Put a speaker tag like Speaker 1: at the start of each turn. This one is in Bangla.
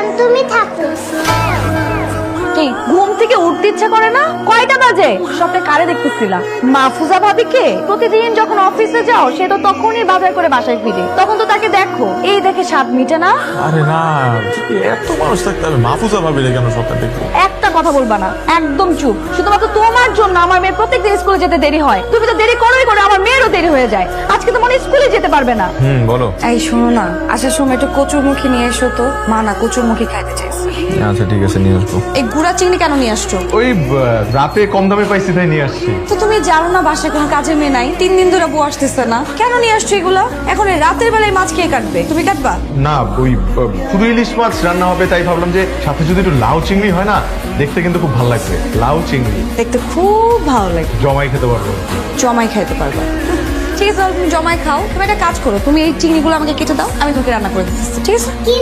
Speaker 1: ম্যাডাম তুমি থাকো।
Speaker 2: কি ঘুম থেকে উঠতে ইচ্ছা করে না? কয়টা বাজে? স্বপ্নে কারে দেখতেছিলা? মাহফুজা ভাবিকে? প্রতিদিন যখন অফিসে যাও সে তো তখনই বাজার করে বাসায় ফিরে, তখন তো তাকে দেখো, এই দেখে স্বাদ মিটে না?
Speaker 3: আরে না, এত মানুষ থাকতে হবে মাহফুজা ভাবি কেন সবটা দেখবো?
Speaker 2: একটা কথা বলবা না, একদম চুপ। শুধুমাত্র তোমার জন্য আমার মেয়ের প্রত্যেকদিন স্কুলে যেতে দেরি হয়। তুমি তো দেরি করোই করো, আমার মেয়েরও দেরি হয়ে যায়। আজকে তো মনে হয় স্কুলে যেতে পারবে না।
Speaker 3: বলো।
Speaker 4: এই শোনো না, আসার সময় একটু কচুরমুখী নিয়ে এসো তো। মা না কচুরমুখী খাইতে চাইছে।
Speaker 3: আচ্ছা ঠিক আছে, নিয়ে আসবো।
Speaker 4: এই গুড়া চিংড়ি কেন নিয়ে আসছো?
Speaker 5: ওই রাতে কম দামে পাইছি তাই নিয়ে আসছি।
Speaker 4: তো তুমি জানো না বাসায় কোনো কাজের মেয়ে নাই, 3 দিন ধরে বউ আসতেছে না, কেন নিয়ে আসছো এগুলো? এখন এই রাতের বেলায় মাছ কে কাটবে? তুমি কাটবা?
Speaker 5: না ওই শুধু ইলিশ মাছ রান্না হবে তাই ভাবলাম যে সাথে যদি একটু লাউ চিংড়ি হয় না, দেখতে কিন্তু খুব ভালো লাগবে। লাউ চিংড়ি
Speaker 4: দেখতে খুব ভালো লাগে।
Speaker 5: জমাই খেতে পারবো।
Speaker 4: জমাই খাইতে পারবা? ঠিক আছে, তাহলে তুমি জমাই খাও। তুমি একটা কাজ করো, তুমি এই চিংড়িগুলো আমাকে কেটে দাও, আমি তোকে রান্না করে দিচ্ছি, ঠিক আছে?
Speaker 1: কি